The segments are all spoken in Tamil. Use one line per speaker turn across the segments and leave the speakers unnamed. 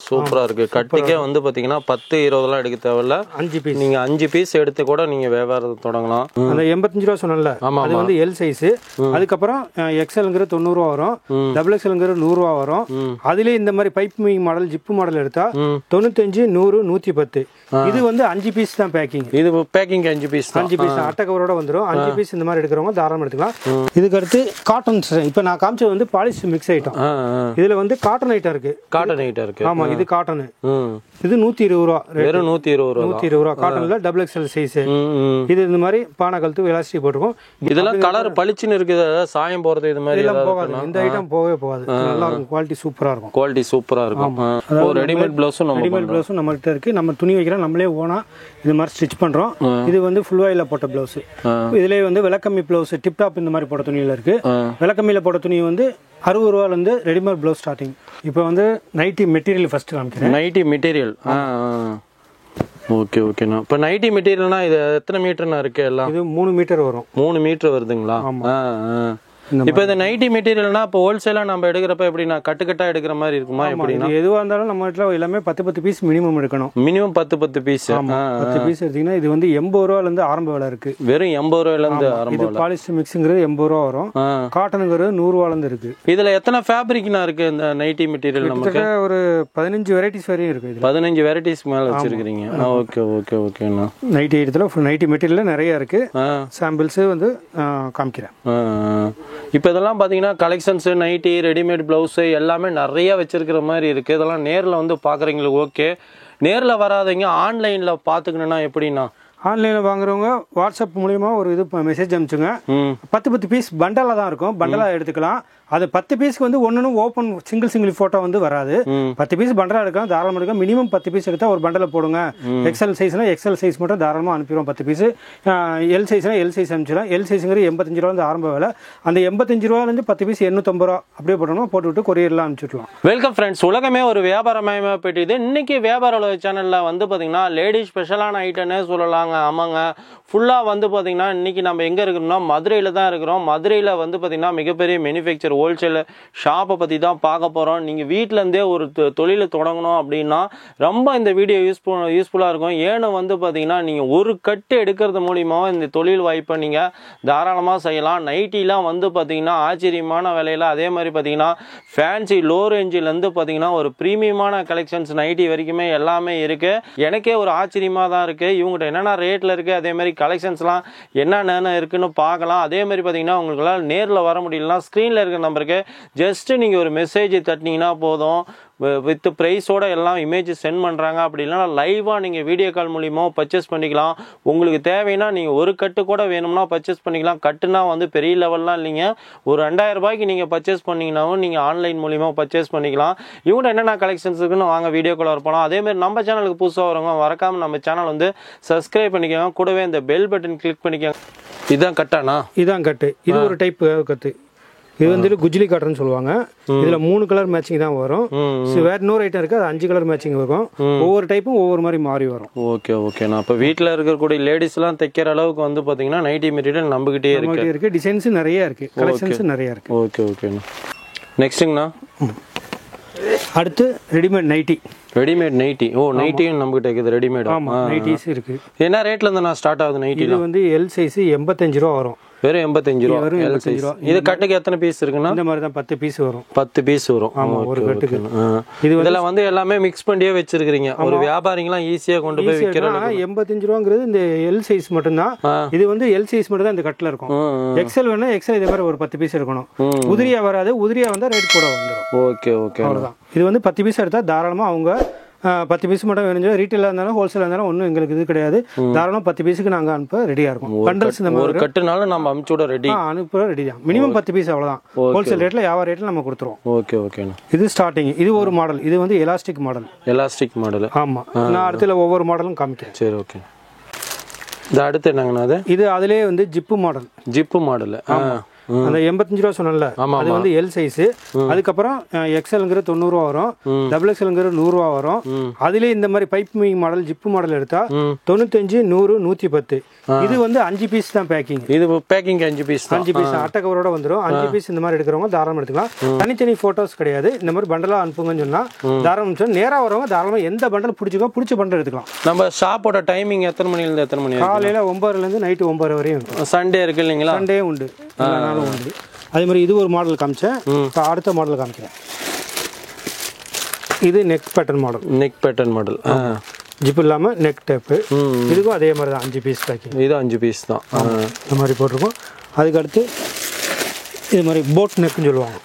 சூப்பரா இருக்கு. கட்டிக்கே வந்து பாத்தீங்கன்னா 10 20 எடுக்க தேவையில்ல.
5 பீஸ்
நீங்க 5 பீஸ் எடுத்து கூட நீங்க வியாபாரத்தை தொடங்கலாம்.
அந்த 85 ரூபா சொன்னல, அது வந்து எல் சைஸ். அதுக்கப்புறம் எக்ஸ்எல்ங்கிறது 90 ரூபா வரும், டபுள் எக்ஸ்எல்ங்கிறது 100 ரூபா வரும். அதுலயே இந்த மாதிரி பைப் மீங் மாடல் ஜிப்பு மாடல் எடுத்தா 95 100 110. இது வந்து 5 பீஸ் தான் பேக்கிங்.
இது பேக்கிங் 5 பீஸ்
5 பீஸ் அட்டை கவரோட வந்துடும். 5 பீஸ் இந்த மாதிரி எடுக்கிறவங்க தாராளமாக எடுத்துக்கலாம். இதுக்கு அடுத்து காட்டன். இப்போ நான் காமிச்சது வந்து பாலிஷ் மிக்ஸ் ஐட்டம். இதுல வந்து காட்டன் ஐட்டம் இருக்கு.
காட்டன் ஐட்டம் இருக்கு.
ஆமா, இது காட்டன். இது 120 ரூபா.
வெறும் 120 ரூபா.
120 ரூபா காட்டன்ல டபுள் எக்ஸ்எல் சைஸ். இது இந்த மாதிரி பானை கழுத்து எலாஸ்டிக் போட்டுருக்கும்.
இதெல்லாம் கலர் பளிச்சுன்னு இருக்குது. சாயம் போறது இது மாதிரி
எல்லாம் போகாது. இந்த ஐட்டம் போகவே போகாது. நல்லா இருக்கும். குவாலிட்டி சூப்பரா இருக்கும்.
குவாலிட்டி சூப்பரா இருக்கும். ரெடிமேட் பிளவுஸும்
நம்மகிட்ட இருக்கு. நம்ம துணி வைக்கிறோம், நம்மளே ஓனா இது மாதிரி ஸ்டிச் பண்றோம். இது வந்து ஃபுல் வாயில போட்ட பிளவுஸ். இதுலயே வந்து விலக்கம்மி பிளவுஸ் டிப் டாப் இந்த மாதிரி போட்ட துணியில இருக்கு. விலக்கம்மியில போட்ட துணி வந்து 60 ரூபாயில இருந்து ரெடிமேட் பிளவுஸ் ஸ்டார்டிங். இப்போ வந்து நைட்டி மெட்டீரியல் ஃபர்ஸ்ட் காமிக்கிறேன்.
Nightie material. ஓகே ஓகேண்ணா. இப்போ நைட்டி மெட்டீரியல்னா இது எத்தனை மீட்டர்னா இருக்கு? எல்லாம்
இது 3 மீட்டர் வரும்.
3 மீட்டர் வருதுங்களா? இப்போ இந்த நைட்டி மெட்டீரியல்னா இப்போ ஹோல்சேலா நம்ம எடுக்கிறப்ப எப்படின்னா கட்டுக்கட்டா எடுக்கிற மாதிரி இருக்குமா? எப்படின்னா
எதுவாக இருந்தாலும் நம்ம வீட்டில் எல்லாமே 10 பீஸ் மினிமம் எடுக்கணும்.
Minimum 10 piece.
10 பீஸ் எடுத்தீங்கன்னா இது வந்து 80 ரூபாயில இருந்து ஆரம்ப விலை இருக்கு.
வெறும் 80 ரூபாயில இருந்து ஆரம்பம்.
இது பாலிஷ் மிக்ஸுங்கிறது 80 ரூபா வரும். காட்டனுங்கிறது 100 ரூபாயில இருந்து இருக்கு.
இதுல எத்தனை ஃபேப்ரிக்னா இருக்கு இந்த நைட்டி மெட்டீரியல்? நமக்கு
ஒரு 15 வெரைட்டிஸ் வரையும் இருக்கு.
15 வெரைட்டிஸ் மேல வச்சிருக்கீங்க. ஓகே ஓகே ஓகேண்ணா.
நைட்டி ஐட்டத்துல நைட்டி மெட்டீரியல் நிறைய இருக்கு. சாம்பிள்ஸ் வந்து காமிக்கிறேன்.
இப்போ இதெல்லாம் பார்த்தீங்கன்னா கலெக்ஷன்ஸ் நைட்டி ரெடிமேட் ப்ளவுஸு எல்லாமே நிறைய வச்சிருக்கிற மாதிரி இருக்குது. இதெல்லாம் நேரில் வந்து பார்க்குறீங்களுக்கு ஓகே. நேரில் வராதவங்க ஆன்லைனில் பார்த்துக்கணுன்னா எப்படின்னா
ஆன்லைனில் வாங்குறவங்க வாட்ஸ்அப் மூலியமா ஒரு இது மெசேஜ் அனுப்பிச்சுங்க. 10 பீஸ் பண்டலாக தான் இருக்கும். பண்டலாக எடுத்துக்கலாம். அது 10 பீஸ்க்கு வந்து ஒன்றும் ஓப்பன் சிங்கிள் ஃபோட்டோ வந்து வராது. 10 பீஸ் பண்டலாக எடுக்கலாம். தாராளமாக எடுக்கலாம். மினிமம் 10 பீஸ் எடுத்தால் ஒரு பண்டலை போடுங்க. எக்ஸ்எல் சைஸ்னா எக்ஸ்எல் சைஸ் மட்டும் தாராளமாக அனுப்பிடுவோம். 10 பீஸ். எல் சைஸ்னா எல் சைஸ் அனுப்பிச்சிடலாம். எல் சைஸுங்கிறது 85 ரூபா ஆரம்ப விலை. அந்த 85 ரூபாயிலேருந்து 10 பீஸ் 850 ரூபா அப்படியே போட்டோம்னா போட்டுவிட்டு கொரியர்லாம் அனுப்பிச்சுக்கலாம்.
Welcome friends. உலகமே ஒரு வியாபாரமயமாக போயிட்டு இன்னைக்கு வியாபார உலக சேனலில் வந்து பார்த்தீங்கன்னா லேடிஸ் ஸ்பெஷலான ஐட்டம்னே சொல்லலாங்க. ஆமாங்க, ஃபுல்லாக வந்து பார்த்தீங்கன்னா இன்றைக்கி நம்ம எங்கே இருக்கிறோம்னா மதுரையில் தான் இருக்கிறோம். மதுரையில் வந்து பார்த்தீங்கன்னா மிகப்பெரிய மேனுஃபேக்சர் ஹோல்சேல் ஷாப்பை பற்றி தான் பார்க்க போகிறோம். நீங்கள் வீட்டிலேருந்தே ஒரு தொழிலை தொடங்கணும் அப்படின்னா ரொம்ப இந்த வீடியோ யூஸ்ஃபுல்லாக இருக்கும். ஏன்னு வந்து பார்த்தீங்கன்னா நீங்கள் ஒரு கட்டு எடுக்கிறது மூலியமாக இந்த தொழில் வாய்ப்பை நீங்கள் தாராளமாக செய்யலாம். நைட்டிலாம் வந்து பார்த்தீங்கன்னா ஆச்சரியமான விலையில், அதே மாதிரி பார்த்தீங்கன்னா ஃபேன்சி லோ ரேஞ்சிலேருந்து பார்த்தீங்கன்னா ஒரு ப்ரீமியமான கலெக்ஷன்ஸ் நைட்டி வரைக்குமே எல்லாமே இருக்குது. எனக்கே ஒரு ஆச்சரியமாக தான் இருக்குது. இவங்ககிட்ட என்னென்ன ரேட்டில் இருக்குது, அதே மாதிரி கலெக்ஷன்ஸ்லாம் என்னென்ன இருக்குன்னு பார்க்கலாம். அதே மாதிரி பார்த்தீங்கன்னா உங்களுக்கெல்லாம் நேரில் வர முடியலன்னா ஸ்க்ரீனில் இருக்கிற நம்பருக்கு ஜஸ்ட் நீங்கள் ஒரு மெசேஜ் தட்டினீங்கன்னா போதும். வித் ப்ரைஸோட எல்லாம் இமேஜ் சென்ட் பண்ணுறாங்க. அப்படி இல்லைனா லைவாக நீங்கள் வீடியோ கால் மூலியமாக பர்ச்சேஸ் பண்ணிக்கலாம். உங்களுக்கு தேவைன்னா நீங்கள் ஒரு கட்டு கூட வேணும்னா பர்ச்சேஸ் பண்ணிக்கலாம். கட்டுனா வந்து பெரிய லெவல்லாம் இல்லைங்க. ஒரு 2000 ரூபாய்க்கு நீங்கள் பர்ச்சேஸ் பண்ணிங்கனாவும் நீங்கள் ஆன்லைன் மூலியமாக பர்ச்சேஸ் பண்ணிக்கலாம். இவங்க என்னென்ன கலெக்ஷன்ஸ் இருக்குன்னு வாங்க வீடியோ கால் வரப்போம். அதேமாதிரி நம்ம சேனலுக்கு புதுசாக வரவங்க மறக்காமல் நம்ம சேனல் வந்து சப்ஸ்கிரைப் பண்ணிக்கோங்க. கூடவே இந்த பெல் பட்டன் கிளிக் பண்ணிக்கோங்க. இதுதான் கட்டானா?
இதுதான் கட்டு. இது ஒரு டைப் கட்டு. இது வந்து குஜிலி காட்டன் சொல்லுவாங்க. இதுல 3 கலர் மேட்சிங் தான் வரும். வேற இன்னொரு ஐட்டம் இருக்கு, அது 5 கலர் மேட்சிங் இருக்கும். ஒவ்வொரு டைப்பும் ஒவ்வொரு மாதிரி மாறி வரும்.
Okay okay. நான் இப்போ வீட்டில் இருக்கக்கூடிய லேடிஸ் எல்லாம் தைக்கிற அளவுக்கு வந்து பாத்தீங்கன்னா நைட்டி மெட்டீரியல் நம்மகிட்டே இருக்கு.
டிசைன்ஸ் நிறைய இருக்கு, கலெக்ஷன்ஸ் நிறைய இருக்கு.
ஓகே ஓகேண்ணா. நெக்ஸ்ட்டுங்கண்ணா
அடுத்து ரெடிமேட் நைட்டி.
Readymade nighty. ஓ, நைட்டியும் நம்மகிட்ட இருக்குது ரெடிமேட்.
ஆமா, நைட்டிஸ் இருக்கு.
என்ன ரேட்ல இருந்து நான் ஸ்டார்ட் ஆகுது நைட்டி?
இது வந்து எல் சைஸ் 85 ரூபா வரும்.
வெறும் 85 ரூபா. இது கட்டுக்கு எத்தனை பீஸ் இருக்குன்னா?
இந்த மாதிரி தான் 10 பீஸ் வரும்.
10 பீஸ் வரும்.
ஆமா, ஒரு கட்டுக்கு.
இதெல்லாம் வந்து எல்லாமே மிக்ஸ் பண்ணியே வச்சிருக்கீங்க. ஒரு வியாபாரிங்கலாம் ஈஸியா கொண்டு போய் விற்கிறாங்க.
85 ரூபாங்கிறது இந்த எல் சைஸ் மட்டும் தான். இது வந்து எல் சைஸ் மட்டும் தான் இந்த கட்டுல இருக்கும். எக்ஸ்எல் வேணா எக்ஸ்எல் இதே மாதிரி ஒரு 10 பீஸ் இருக்கணும். உதிரியா வராது. உதிரியா வந்தா ரேட் கூட வந்துடும்.
Okay okay.
அவ்வளவுதான். இது வந்து 10 பீஸ் எடுத்தா தாராளமா அவங்க 10 பீஸ் மட்டும் வேணும். ரீட்டைலாக இருந்தாலும் ஹோல்சேலாக இருந்தாலும் ஒன்றும் எங்களுக்கு இது கிடையாது. தாராளமாக 10 பீஸுக்கு நாங்கள் அனுப்ப ரெடியாக இருக்கும். பண்டல்ஸ் இந்த மாதிரி
கட்டுனாலும் நம்ம அனுப்பிச்சுட ரெடி,
அனுப்ப ரெடி தான். மினிமம் 10 பீஸ் அவ்வளோதான். ஹோல்சேல் ரேட்டில் வியாபார ரேட்டில் நம்ம கொடுத்துருவோம்.
ஓகே ஓகேண்ணா.
இது ஸ்டார்டிங். இது ஒரு மாடல். இது வந்து எலாஸ்டிக் மாடல்.
Elastic model.
ஆமாம், நான் அடுத்துல ஒவ்வொரு மாடலும் காமிக்கிறேன்.
சரி, ஓகே. இது அடுத்து என்னங்கண்ணா? அது
இது அதுலேயே வந்து ஜிப்பு மாடல்.
Zip model.
அந்த 85 ரூபா சொன்னல அது வந்து எல் சைஸ். அதுக்கப்புறம் எக்ஸ்எல்ங்கிற 90 ரூபா வரும், டபுள் எக்ஸ்எல்ங்கிற 100 ரூபா வரும். அதுலேயே இந்த மாதிரி பைப்பிங் மாடல் ஜிப்பு மாடல் எடுத்தா 95, 100, 110. இது வந்து 5 பீஸ் தான் பேக்கிங்.
இது பேக்கிங் 5 பீஸ்,
5 பீஸ் அட்டை கவரோட வந்துடும். 5 பீஸ் இந்த மாதிரி எடுக்கிறவங்க தாராளமாக எடுத்துக்கலாம். தனித்தனி போட்டோஸ் கிடையாது. இந்த மாதிரி பண்டலா அனுப்புங்கன்னு சொன்னா தாராளம் நேராக வரவங்க தாராளமாக எந்த பண்டல் பிடிச்சிக்கோ பிடிச்ச பண்டல் எடுத்துக்கலாம்.
நம்ம ஷாப்போட டைமிங் எத்தனை மணிலேருந்து எத்தனை மணி?
காலையில் 9லேருந்து நைட்டு 9 வரையும் இருக்கும்.
சண்டே இருக்கு இல்லைங்களா?
சண்டே உண்டு, எல்லா நாளும் உண்டு. அதே மாதிரி இது ஒரு மாடல் காமிச்சேன். இப்போ அடுத்த மாடல் காமிக்கிறேன். இது neck pattern model.
Neck pattern model,
zip இல்லாமல் நெக் டேப்பு. இதுக்கும் அதே மாதிரி தான் 5 பீஸ் பேக்கிங்.
இது 5 பீஸ் தான்
இந்த மாதிரி போட்டிருக்கோம். அதுக்கடுத்து இது மாதிரி போட் நெக்குன்னு சொல்லுவாங்க.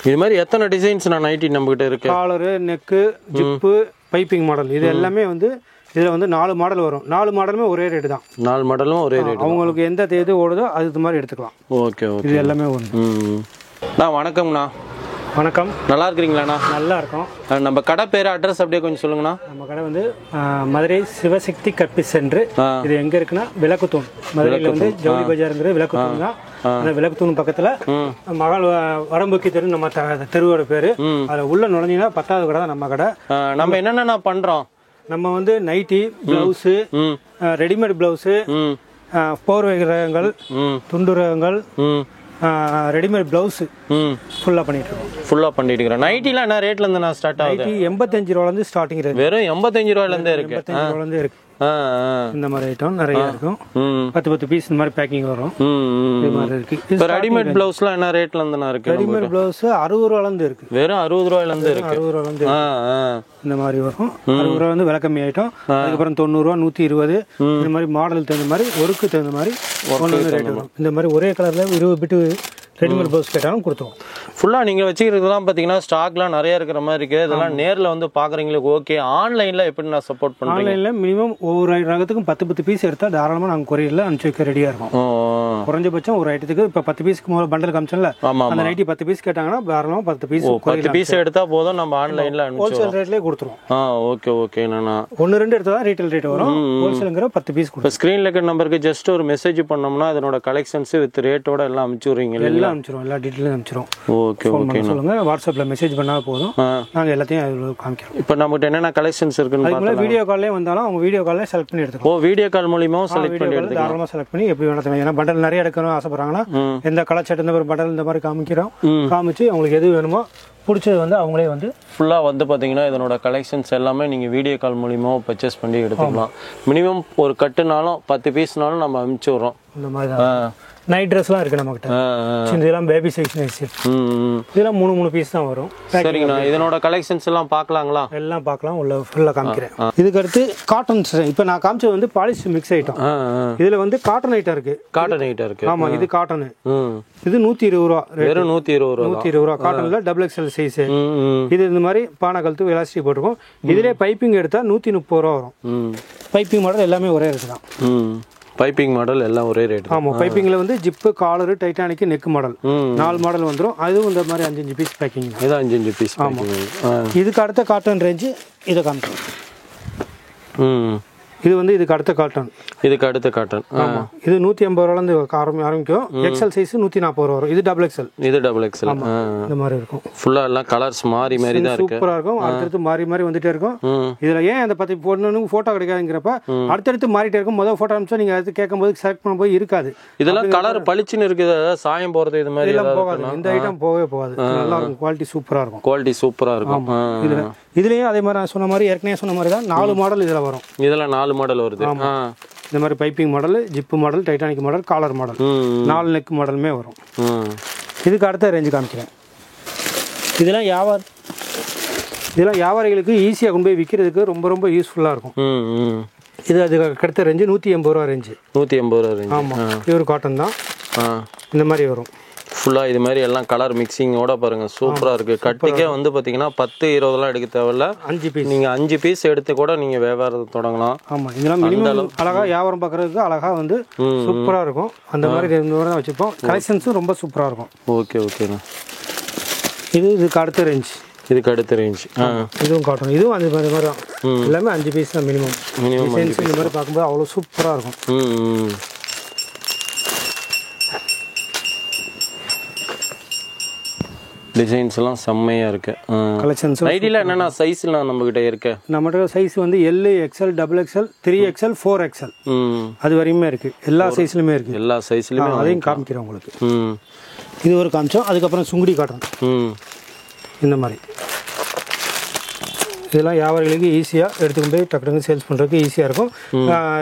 இது மாதிரி எத்தனை டிசைன்ஸ் நான் நைட்டி நம்மகிட்ட இருக்கு?
Collar, neck, zip, piping model இது எல்லாமே வந்து இதில் வந்து 4 மாடல் வரும். 4 மாடலுமே ஒரே ரேட்டு தான்.
4 மாடலும் ஒரே ரேட்.
அவங்களுக்கு எந்த தேதி ஓடுதோ அது மாதிரி எடுத்துக்கலாம்.
Okay okay.
இது எல்லாமே ஒன்று.
வணக்கம்ண்ணா.
வணக்கம்.
நல்லா இருக்கிறீங்களாண்ணா?
நல்லா இருக்கும்.
நம்ம கடை பேர், அட்ரஸ் அப்படியே கொஞ்சம் சொல்லுங்கண்ணா.
நம்ம கடை வந்து மதுரை சிவசக்தி கற்பிஸ் சென்டர். இது எங்க இருக்குன்னா விளக்குத்தூண். மதுரையில் வந்து ஜவுளி பஜாருங்கிற விளக்குத்தூண் தான். அந்த விளக்குத்தூண் பக்கத்துல மகள் வரம்புக்கி தெரு நம்ம தெருவோட பேரு. அதுல உள்ள நுழைஞ்சீங்கன்னா 10வது கடை தான் நம்ம கடை.
நம்ம என்னென்ன பண்றோம்?
நம்ம வந்து நைட்டி, பிளவுஸு, ரெடிமேட் பிளவுஸு, போர்வை ரகங்கள், துண்டு ரகங்கள், ரெடிமேட் பிளவுஸ் ஃபுல்லா பண்ணிட்டு இருக்கோம்.
ஃபுல்லா பண்ணிட்டு இருக்கோம். நைட்டில என்ன ரேட்ல இருந்து நான் ஸ்டார்ட் ஆகுது?
நைட்டி 85 ரூபாயில இருந்து ஸ்டார்டிங் இருக்கு.
வெறும் 85 ரூபாயில இருந்தே இருக்கு.
85 ரூபாயில இருந்தே இருக்கு. இந்த மாதிரி ஐட்டம் நிறைய இருக்கும். 10 பேக்கீஸ் இந்த மாதிரி பேக்கிங் வரும். இது மாதிரி இருக்கு.
இப்போ ரெடிமேட் பிளவுஸ்லாம் என்ன ரேட்ல இருந்து இருக்கு?
ரெடிமேட் பிளவுஸ் 60 ரூபாயில இருந்து இருக்கு.
வெறும் 60 ரூபாயில இருந்து இருக்கு. 60 ரூபாயில
இருந்து இந்த மாதிரி வரும். 60 ரூபாய் வந்து விலை கம்மி ஐட்டம். அதுக்கப்புறம் 90 ரூபா, 120 இந்த மாதிரி மாடல் தகுந்த மாதிரி ஒர்க்கு தகுந்த மாதிரி ரேட் வரும். இந்த மாதிரி ஒரே கலர்ல 20 பிட்டு ரெடிமேட் பிளவுஸ் கேட்டாலும் கொடுத்துருவோம்.
ஃபுல்லாக நீங்கள் வச்சுக்கிறதுலாம் பார்த்தீங்கன்னா ஸ்டாக்லாம் நிறைய இருக்கிற மாதிரி இருக்குது. இதெல்லாம் நேரில் வந்து பார்க்குறீங்களுக்கு ஓகே. ஆன்லைனில் எப்படி நான் சப்போர்ட் பண்ணுறேன்?
ஆன்லைனில் மினிமம் ஒவ்வொரு ரகத்துக்கும் 10 பீஸ் எடுத்தால் தாராளமாக நாங்கள் கொரியரில் அனுப்பிச்சு வைக்க ரெடியாக இருக்கும். குறைஞ்சபட்சம் ஒரு ஐட்டத்துக்கு இப்போ 10 பீஸ்க்கு முதல்ல பண்டல் காமிச்சோம்ல, அந்த நைட்டி 10 பீஸ் கேட்டாங்கன்னா தாராளமாக 10 பீஸ்
எடுத்தால் போதும். நம்ம ஆன்லைனில்
ஹோல்சேல் ரேட்லேயே கொடுத்துருவோம்.
ஓகே ஓகேண்ணா.
1-2 எடுத்தால் தான் ரீட்டைல் ரேட் வரும். ஹோல்சேலுங்கிற 10 பீஸ் கொடுக்கும்.
இப்போ ஸ்க்ரீனில் இருக்கிற நம்பருக்கு ஜஸ்ட் ஒரு மெசேஜ் பண்ணோம்னா அதனோட கலெக்ஷன்ஸ் வித் ரேட்டோட எல்லாம் அனுப்பிச்சு விடுறீங்க?
எல்லாம் அனுப்பிச்சிடும், எல்லா டீட்டெயிலும் அனுப்பிச்சிடும்.
Okay okay.
சொல்லுங்க, வாட்ஸ்அப்ல மெசேஜ் பண்ணா போதும், நாங்க எல்லாத்தையும் அதுல காமிக்கிறோம்.
இப்போ நம்மகிட்ட என்னென்ன கலெக்ஷன்ஸ் இருக்குன்னு
பார்த்தா வீடியோ கால்லே வந்தாலும் அவங்க வீடியோ கால்லே செலக்ட் பண்ணி எடுத்துக்கலாம்.
வீடியோ கால் மூலமாவும் செலக்ட் பண்ணி எடுத்துக்கலாம்.
தாராளமா செலக்ட் பண்ணி எப்படி வேணாலும். ஏன்னா பண்டல் நிறைய எடுக்கணும் ஆசைப்படுறாங்கன்னா எந்த கலர் சட்டை, இந்த மாதிரி பண்டல் இந்த மாதிரி காமிக்கிறோம். காமிச்சு அவங்களுக்கு எது வேணுமோ பிடிச்சது வந்து அவங்களே வந்து
ஃபுல்லாக வந்து பார்த்தீங்கன்னா இதனோட கலெக்ஷன்ஸ் எல்லாமே நீங்கள் வீடியோ கால் மூலியமாக பர்ச்சேஸ் பண்ணி எடுத்துக்கலாம். மினிமம் ஒரு கட்டுனாலும் 10 பீஸ்னாலும் நம்ம அனுப்பிச்சி விட்றோம்.
இந்த மாதிரி தான் நைட் ட்ரெஸ்லாம் இருக்கு நம்ம கிட்ட. இதெல்லாம் பேபி சைஸ் நைஸ். இதெல்லாம் 3 பீஸ் தான் வரும்.
சரிங்கண்ணா. இதனோட கலெக்ஷன்ஸ் எல்லாம் பார்க்கலாங்களா?
எல்லாம் பார்க்கலாம். உள்ள ஃபுல்லாக காமிக்கிறேன். இதுக்கு அடுத்து காட்டன். இப்போ நான் காமிச்சது வந்து பாலிஷ் மிக்ஸ் ஐட்டம். இதுல வந்து காட்டன் ஐட்டம் இருக்கு.
காட்டன் ஐட்டம் இருக்கு.
ஆமா, இது காட்டன். இது 120 ரூபா.
வெறும் 120
ரூபா. காட்டன்ல டபுள் எக்ஸ்எல் சைஸ். இது இந்த மாதிரி பானை கழுத்து எலாஸ்டிக் போட்டிருக்கோம். இதுல பைப்பிங் எடுத்தா 130 ரூபா வரும். பைப்பிங் மாடல் எல்லாமே ஒரே ரேட் தான்.
பைப்பிங் மாடல் எல்லாம் ஒரே ரேட்.
ஆமா, பைப்பிங்ல வந்து zip, collar, Titanic, neck model 4 model வந்துடும். அதுவும் இந்த மாதிரி 5 பீஸ் பேக்கிங்.
இது 5 பீஸ்.
ஆமா. இதுக்கு அடுத்த காட்டன் ரேஞ்சு இதை காமிக்கிறோம். இது வந்து இதுக்கு அடுத்த காட்டன்.
இதுக்கு அடுத்த காட்டன்.
ஆமா, இது 150 ரூபாயிலிருந்து ஆரம்பிக்கும். எக்ஸ்எல் சைஸ் 140 ரூபா வரும். இது டபுள் எக்ஸ்எல்.
இது டபுள் எக்ஸ்எல்.
இந்த மாதிரி இருக்கும்.
ஃபுல்லா எல்லாம் கலர்ஸ் மாறி மாறி தான் இருக்கு.
சூப்பரா இருக்கும். அடுத்தடுத்து மாறி மாறி வந்துட்டே இருக்கும். இதுல ஏன் அந்த 10 பொண்ணு போட்டோ கிடைக்காதுங்கிறப்ப அடுத்தடுத்து மாறிட்டே இருக்கும். முதல் போட்டோ அனுப்பிச்சா நீங்க அது கேட்கும்போது செலக்ட் பண்ணும்போது இருக்காது.
இதெல்லாம் கலர் பளிச்சுன்னு இருக்குது. சாயம் போறது இது மாதிரி
எல்லாம் போகாது. இந்த ஐட்டம் போகவே போகாது. நல்லா இருக்கும். குவாலிட்டி சூப்பரா இருக்கும்.
குவாலிட்டி சூப்பரா இருக்கும்.
இதுலயும் அதே மாதிரி நான் சொன்ன மாதிரி ஏற்கனவே சொன்ன மாதிரி தான் 4 மாடல் இதுல வரும்.
இதுல 4 மாடல் வருது.
இந்த மாதிரி piping model, zip model, titanic model, collar model, 4 neck மாடலுமே வரும். இதுக்கு அடுத்த ரேஞ்சு காமிக்கிறேன். இதெல்லாம் வியாபாரிகளுக்கு ஈஸியாக கொண்டு போய் விற்கிறதுக்கு ரொம்ப ரொம்ப யூஸ்ஃபுல்லாக இருக்கும். இது அதுக்கு அடுத்த ரேஞ்சு 180 ரூபா ரேஞ்சு. 180 ரூபா ரேஞ்சு. ஆமாம், பியூர் காட்டன் தான். இந்த மாதிரி வரும்.
ஃபுல்லாக இது மாதிரி எல்லாம் கலர் மிக்சிங்கோட பாருங்க, சூப்பராக இருக்கு. கட்டிக்கே வந்து பார்த்தீங்கன்னா 10-20 எடுக்க தேவையில்ல. 5 பீஸ். நீங்கள் 5 பீஸ் எடுத்து கூட நீங்கள் வியாபாரத்தை தொடங்கலாம். ஆமாம், இதெல்லாம் மினிமம் அழகாக வியாபாரம் பார்க்கறதுக்கு அழகாக வந்து சூப்பராக இருக்கும். அந்த மாதிரி தான் வச்சுப்போம். கலெக்ஷன்ஸும் ரொம்ப சூப்பராக இருக்கும். ஓகே ஓகேண்ணா. இதுக்கு அடுத்த ரேஞ்ச். இதுக்கு அடுத்த ரேஞ்ச். இதுவும் காட்டன். இதுவும் அந்த மாதிரி மாதிரி தான். எல்லாமே 5 பீஸ் தான் மினிமம். இந்த மாதிரி பார்க்கும்போது அவ்வளோ சூப்பராக இருக்கும். டிசைன்ஸ் எல்லாம் செம்மையா இருக்கு.
கலெக்ஷன்ஸ்
நைட்டில என்னென்ன சைஸ்லாம் நம்ம கிட்ட இருக்கு?
நம்மகிட்ட சைஸ் வந்து L, XL, double XL, 3XL, 4XL அது வரையுமே இருக்கு. எல்லா சைஸ்லயுமே இருக்கு.
எல்லா சைஸ்லயுமே
அதையும் காமிக்கிறேன் உங்களுக்கு. இது ஒரு காமிச்சோம். அதுக்கப்புறம் சுங்குடி காட்டுறோம். இந்த மாதிரி இதெல்லாம் வியாபாரிகளுக்கு ஈஸியாக எடுத்துகிட்டு போய் டக்குனு சேல்ஸ் பண்ணுறதுக்கு ஈஸியாக இருக்கும்.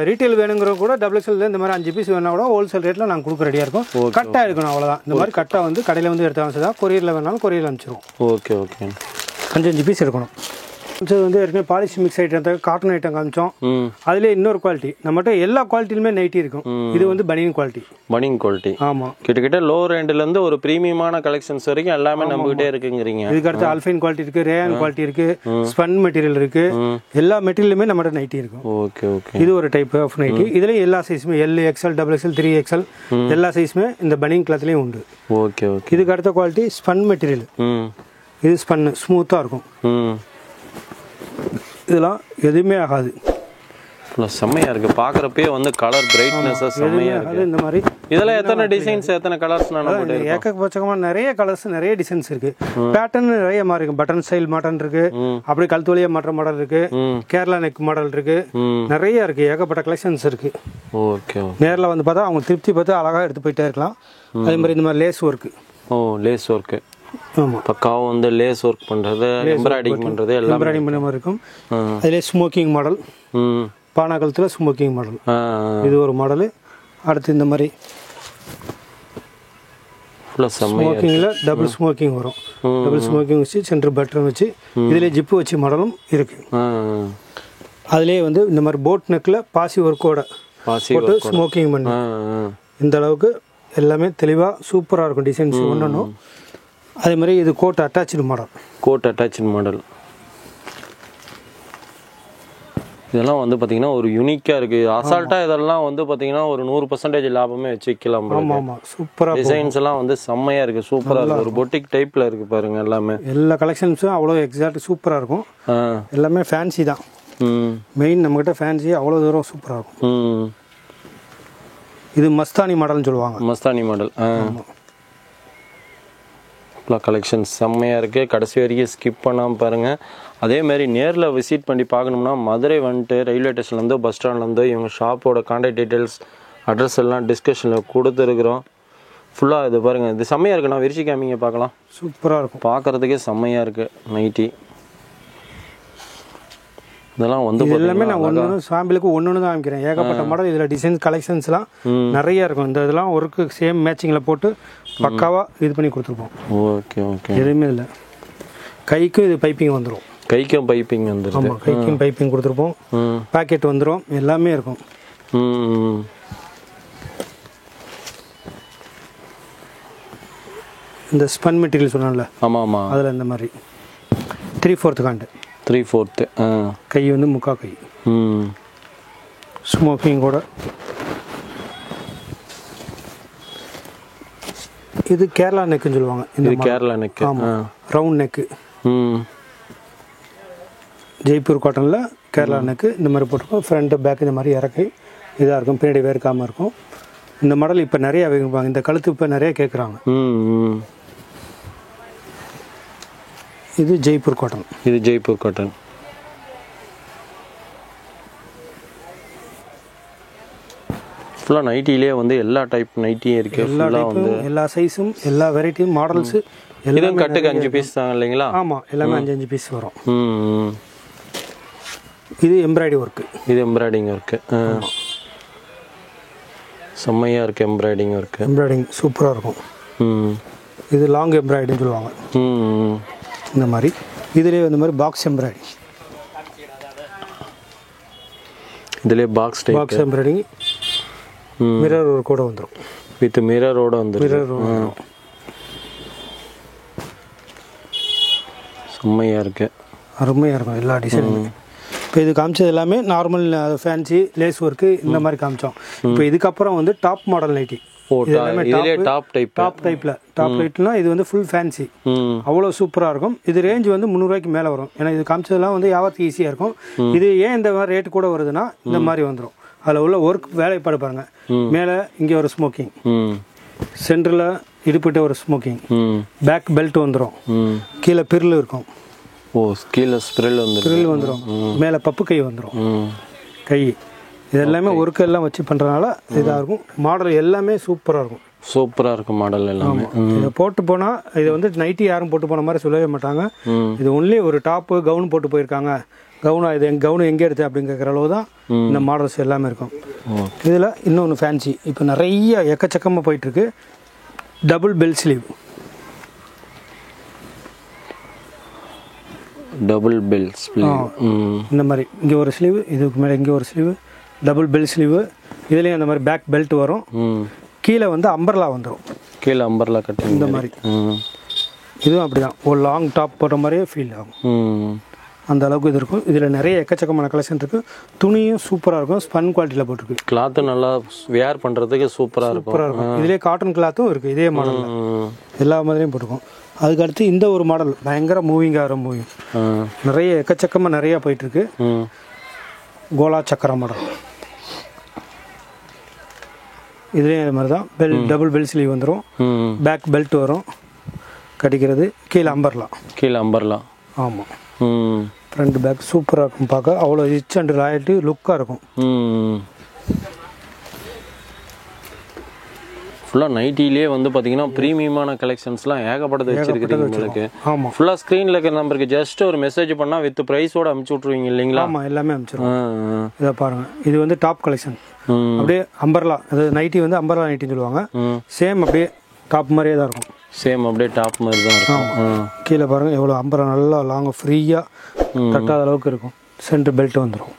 ரீட்டைல் வேணுங்கிறவங்க கூட டபுள் எக்ஸ்எல் இந்த மாதிரி 5 பீஸ் வேணா கூட ஹோல்சேல் ரேட்டில் நாங்கள் கொடுக்க ரெடியாக இருக்கும். கட்டாக இருக்கணும், அவ்வளோதான். இந்த மாதிரி கட்டாக வந்து கடையில் வந்து எடுத்து தான் கொரியரில் வேணாலும் கொரியரில் அனுப்பிச்சிடும்.
Okay okay.
5 பீஸ் இருக்கணும். இது வந்து ஏற்கனவே polish mix item, cotton item காமிச்சோம். அதுலேயே இன்னொரு குவாலிட்டி நம்மகிட்ட எல்லா குவாலிட்டிலுமே நைட்டி இருக்கும். இது வந்து பனியன் குவாலிட்டி.
பனியன் குவாலிட்டி.
ஆமாம்.
கிட்டத்தட்ட லோ ரேண்ட்லேருந்து ஒரு ப்ரீமியமான கலெக்ஷன்ஸ் வரைக்கும் எல்லாமே நம்மகிட்டே இருக்குங்கிறீங்க.
இதுக்கு அடுத்து அல்ஃபைன் குவாலிட்டி இருக்கு, ரேயான் குவாலிட்டி இருக்கு, ஸ்பன் மெட்டீரியல் இருக்கு. எல்லா மெட்டீரியலுமே நம்மகிட்ட நைட்டி இருக்கும்.
Okay okay.
இது ஒரு டைப் ஆஃப் நைட்டி. இதுலேயும் எல்லா சைஸுமே L, XL, double XL, 3XL எல்லா சைஸுமே இந்த பனியன் கிளாத்லேயும் உண்டு.
Okay okay.
இதுக்கு அடுத்த குவாலிட்டி ஸ்பன் மெட்டீரியல். இது ஸ்பன் ஸ்மூத்தாக இருக்கும். இதெல்லாம் எதுவுமே ஆகாது.
செம்மையா இருக்கு. பாக்குறப்பே வந்து கலர் பிரைட்னஸ் செம்மையா இருக்கு.
இந்த மாதிரி
இதெல்லாம் எத்தனை டிசைன்ஸ், எத்தனை கலர்ஸ்?
ஏக்கச்சக்கமா நிறைய கலர்ஸ், நிறைய டிசைன்ஸ் இருக்கு. பேட்டர்ன் நிறைய மாதிரி இருக்கு. பட்டன் ஸ்டைல் மாடல் இருக்கு, அப்படி கழுத்து வழியா மாற்ற மாடல் இருக்கு, கேரளா நெக் மாடல் இருக்கு, நிறைய இருக்கு. ஏகப்பட்ட கலெக்ஷன்ஸ் இருக்கு.
ஓகே.
நேரில் வந்து பார்த்தா அவங்க திருப்தி பார்த்து அழகா எடுத்து போயிட்டே இருக்கலாம். அதே மாதிரி இந்த மாதிரி லேஸ் ஒர்க்.
Lace work.
ஆமாம்.
பக்காவும் வந்து லேஸ் ஒர்க் பண்ணுறது, எம்ப்ராய்டிங் பண்ணுறது, எல்லாம்
எம்ப்ராய்டிங் பண்ண மாதிரி இருக்கும். அதிலே ஸ்மோக்கிங் மாடல், பானாக்கலத்தில் ஸ்மோக்கிங் மாடல். இது ஒரு மாடலு. அடுத்து இந்த மாதிரி ஸ்மோக்கிங்கில் டபுள் ஸ்மோக்கிங் வரும். டபுள் ஸ்மோக்கிங் வச்சு சென்டர் பட்டன் வச்சு இதிலே ஜிப்பு வச்சு மாடலும் இருக்கு. அதுலேயே வந்து இந்த மாதிரி போட் நெக்கில் பாசி ஒர்க்கோட போட்டு ஸ்மோக்கிங் பண்ணி இந்த அளவுக்கு எல்லாமே தெளிவாக சூப்பராக இருக்கும். டிசைன்ஸ் ஒன்றும். அதே மாதிரி இது coat attach model.
Coat attach model. இதெல்லாம் வந்து பார்த்தீங்கன்னா ஒரு யூனிக்காக இருக்குது. அசால்ட்டாக இதெல்லாம் வந்து பார்த்தீங்கன்னா ஒரு 100% லாபமே வச்சு விற்கலாம்.
ஆமாம் ஆமாம். சூப்பராக
டிசைன்ஸ் எல்லாம் வந்து செம்மையாக இருக்குது. சூப்பராக இருக்குது. ஒரு பொட்டிக் டைப்பில் இருக்குது பாருங்கள். எல்லாமே
எல்லா கலெக்ஷன்ஸும் அவ்வளோ எக்ஸாக்ட் சூப்பராக இருக்கும். எல்லாமே ஃபேன்சி தான். மெயின் நம்மகிட்ட ஃபேன்சி அவ்வளோ தூரம் சூப்பராக இருக்கும். இது மஸ்தானி மாடல்னு சொல்லுவாங்க.
மஸ்தானி மாடல். கலெக்ஷன்ஸ் செம்மையாக இருக்குது. கடைசி வரைக்கும் ஸ்கிப் பண்ணாமல் பாருங்கள். அதேமாரி நேரில் விசிட் பண்ணி பார்க்கணும்னா மதுரை வந்துட்டு ரயில்வே ஸ்டேஷன்லேருந்தோ பஸ் ஸ்டாண்ட்லேருந்தோ இவங்க ஷாப்போட கான்டாக்ட் டீட்டெயில்ஸ், அட்ரஸ் எல்லாம் டிஸ்கஷனில் கொடுத்துருக்குறோம். ஃபுல்லாக இது பாருங்கள். இது செம்மையாக இருக்குண்ணா. விரிச்சி காமிங்க பார்க்கலாம்.
சூப்பராக இருக்கும்.
பார்க்குறதுக்கே செம்மையாக இருக்குது நைட்டி. இதெல்லாம் வந்து
எல்லாமே நான் ஒன்று சாம்பிளுக்கு ஒன்று தான் காமிக்கிறேன். ஏகப்பட்ட மாடல் இதில் டிசைன்ஸ் கலெக்ஷன்ஸ்லாம் நிறைய இருக்கும். இந்த இதெல்லாம் ஒர்க்கு சேம் மேட்சிங்கில் போட்டு பக்காவாக இது பண்ணி கொடுத்துருப்போம்.
Okay okay.
எதுவுமே இல்லை. கைக்கும் இது பைப்பிங் வந்துடும்.
கைக்கும் பைப்பிங் வந்துடும்.
ஆமாம், கைக்கும் பைப்பிங் கொடுத்துருப்போம். பேக்கெட் வந்துடும். எல்லாமே இருக்கும். இந்த ஸ்பன் மெட்டீரியல் சொன்னால.
ஆமாம் ஆமாம்.
அதில் இந்த மாதிரி 3/4 காண்டு.
3/4.
கை வந்து முக்கா கை. ஸ்மோக்கிங் கூட. இது கேரளா நெக்குன்னு சொல்லுவாங்க.
இது கேரளா நெக்.
ஆமாம், ரவுண்ட் நெக்கு. ஜெய்ப்பூர் காட்டனில் கேரளா நெக்கு இந்த மாதிரி போட்டிருக்கோம். ஃப்ரண்ட்டு பேக் இந்த மாதிரி இறக்கை இதாக இருக்கும். பின்னாடி வேர்க்காமல் இருக்கும். இந்த மாடல் இப்போ நிறைய வைப்பாங்க. இந்த கழுத்து இப்போ நிறைய கேட்குறாங்க. இது ஜெய்ப்பூர் காட்டன்.
இது ஜெய்ப்பூர் காட்டன். ஃபுல்லாக நைட்டிலே வந்து எல்லா டைப் நைட்டியும் இருக்குது.
எல்லா டைப்பும், எல்லா சைஸும், எல்லா வெரைட்டியும், மாடல்ஸு
எல்லாம் கட்டுக்கு 5 பீஸ் தான் இல்லைங்களா?
ஆமாம், எல்லாமே 5 பீஸ் வரும். இது எம்ப்ராய்டிங் ஒர்க்கு.
இது எம்ப்ராய்டிங் ஒர்க்கு. செம்மையாக இருக்குது எம்ப்ராய்டிங் ஒர்க்கு.
எம்ப்ராய்டிங் சூப்பராக இருக்கும். இது லாங் எம்ப்ராய்டின்னு சொல்லுவாங்க. இந்த மாதிரி இதுலேயே இந்த மாதிரி பாக்ஸ் எம்ப்ராய்டிங்.
இதுலேயே பாக்ஸ்
எம்ப்ராய்டிங் மிரர் கூட வந்துடும்.
வித் மிரரோட வந்துடும். செம்மையாக இருக்குது. அருமையாக இருக்கும் எல்லா டிசைனும்.
இப்போ இது காமிச்சது எல்லாமே நார்மல் ஃபேன்சி லேஸ் ஒர்க்கு இந்த மாதிரி காமிச்சோம். இப்போ இதுக்கப்புறம் வந்து டாப் மாடல் நைட்டி. டாப் டைப்ல இது வந்து ஃபுல் ஃபேன்சி. அவ்வளோ சூப்பராக இருக்கும். இது ரேஞ்ச் வந்து 300 ரூபாய்க்கு மேலே வரும். ஏன்னா இது காமிச்சதெல்லாம் வந்து வியாபாரத்துக்கு ஈஸியாக இருக்கும். இது ஏன் இந்த மாதிரி ரேட்டு கூட வருதுன்னா இந்த மாதிரி வந்துடும். அதில் உள்ள ஒர்க் வேலைப்பாடு பாருங்க. மேலே இங்கே ஒரு ஸ்மோக்கிங், சென்டரில் இடுப்பிட்ட ஒரு ஸ்மோக்கிங்,
ம்
பேக் பெல்ட் வந்துடும்,
ம்
கீழே பிரில் இருக்கும்,
ஓ கீழே ஸ்ப்ரில்
பிரில் வந்துடும், மேலே பப்பு கை வந்துடும், கை இது எல்லாமே ஒர்க்கு எல்லாம் வச்சு பண்ணுறதுனால இதாக இருக்கும். மாடல் எல்லாமே சூப்பராக இருக்கும்.
சூப்பராக இருக்கும் மாடல் எல்லாமே.
இதை போட்டு போனால் இதை வந்து நைட்டி யாரும் போட்டு போன மாதிரி சொல்லவே மாட்டாங்க. இது ஒன்லி ஒரு டாப்பு கவுன் போட்டு போயிருக்காங்க, கவுனா இது கவுனு எங்கே எடுத்து அப்படின்னு கேட்குற அளவு தான் இந்த மாடல்ஸ் எல்லாமே இருக்கும். இதில் இன்னொன்று ஃபேன்சி இப்போ நிறைய எக்கச்சக்கமாக போயிட்டுருக்கு, double bell sleeve.
Double bell sleeve
இந்த மாதிரி இங்கே ஒரு ஸ்லீவ், இதுக்கு மேலே இங்கே ஒரு ஸ்லீவ், டபுள் பெல் ஸ்லீவு. இதுலேயும் அந்த மாதிரி பேக் பெல்ட் வரும், கீழே வந்து அம்பர்லா வந்துடும்,
கீழே அம்பர்லா கட்டி
இந்த மாதிரி. இதுவும் அப்படி தான் ஒரு லாங் டாப் போட்ட மாதிரியே ஃபீல் ஆகும், அந்த அளவுக்கு இது இருக்கும். இதில் நிறைய எக்கச்சக்கமான கலெக்ஷன் இருக்குது. துணியும் சூப்பராக இருக்கும், ஸ்பன் குவாலிட்டியில் போட்டிருக்கு.
கிளாத்து நல்லா வேர் பண்ணுறதுக்கு சூப்பராக இருக்கும்.
இதுலேயே காட்டன் கிளாத்தும் இருக்குது, இதே மாடலில் எல்லா மாதிரியும் போட்டிருக்கோம். அதுக்கடுத்து இந்த ஒரு மாடல் பயங்கர மூவிங் ஆகிற மூவிங், நிறைய எக்கச்சக்கமாக நிறையா போயிட்டுருக்கு. கோலா சக்கர மாடல், இதுலேயும் இது மாதிரி தான் டபுள் பெல் ஸ்லீவ் வந்துடும், பேக் பெல்ட் வரும் கட்டிக்கிறது, கீழே அம்பர்லாம்,
கீழே அம்பர்லா.
ஆமாம், ஃப்ரண்ட் பேக் சூப்பராக இருக்கும், பார்க்க அவ்வளோ ரிச் அண்ட் ராயல்ட்டி லுக்காக இருக்கும்.
ஃபுல்லாக நைட்டிலேயே வந்து பார்த்தீங்கன்னா ப்ரீமியமான கலெக்ஷன்ஸ்லாம் ஏகப்பட்டது வச்சிருக்கிறீங்க உங்களுக்கு.
ஆமாம்,
ஃபுல்லாக ஸ்க்ரீனில் இருக்கிற நம்பருக்கு ஜஸ்ட் ஒரு மெசேஜ் பண்ணால் வித் ப்ரைஸோடு அனுப்பிச்சி விட்ருவீங்க இல்லைங்களா?
ஆமாம், எல்லாமே அனுப்பிச்சிருவோம். இதை பாருங்கள், இது வந்து டாப் கலெக்ஷன், அப்படியே அம்பர்லா, அதாவது நைட்டி வந்து அம்பர்லா நைட்டின்னு சொல்லுவாங்க. சேம் அப்படியே டாப் மாதிரியே தான் இருக்கும்,
சேம் அப்படியே டாப் மாதிரி தான் இருக்கும்.
கீழே பாருங்கள் எவ்வளோ அம்பர்லா நல்லா லாங் ஃப்ரீயாக கட்டாத அளவுக்கு இருக்கும். சென்டர் பெல்ட் வந்துடும்,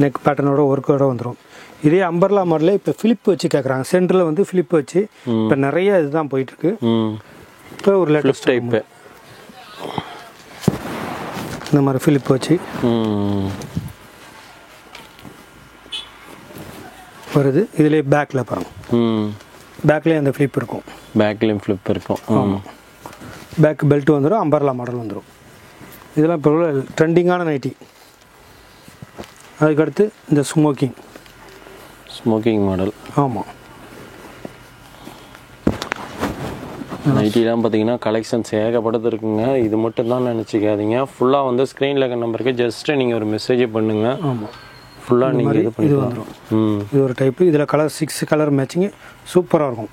நெக் பேட்டர்னோட ஒர்க்கோட வந்துடும். இதே அம்பர்லா மாடலே இப்போ ஃபிலிப் வச்சு கேட்குறாங்க, சென்டரில் வந்து ஃபிலிப் வச்சு இப்போ நிறைய இதுதான் போயிட்டுருக்கு. இப்போ ஒரு லேட்டஸ்ட் டைப்பு இந்த மாதிரி ஃபிலிப் வச்சு வருது. இதுலேயே பேக்கில் பாருங்கள், பேக்லேயே அந்த ஃபிலிப் இருக்கும்,
பேக்லேயும் ஃபிலிப் இருக்கும்.
ஆமாம், பேக் பெல்ட் வந்துடும், அம்பர்லா மாடல் வந்துடும். இதெல்லாம் இப்போ உள்ள ட்ரெண்டிங்கான நைட்டி. அதுக்கடுத்து இந்த
ஸ்மோக்கிங் மாடல்.
ஆமாம்,
நைட்டிலாம் பார்த்தீங்கன்னா கலெக்ஷன்ஸ் ஏகப்பட்டது இருக்குங்க. இது மட்டும் தான் நினச்சிக்காதீங்க, ஃபுல்லாக வந்து ஸ்க்ரீனில் இருக்க நம்பருக்கு ஜஸ்ட்டு நீங்கள் ஒரு மெசேஜ் பண்ணுங்கள்.
ஆமாம்,
ஃபுல்லாக நீங்கள் இது பண்ணி
வந்துடும். இது ஒரு டைப்பு. இதில் கலர் 6 கலர் மேட்சிங்கு சூப்பராக இருக்கும்.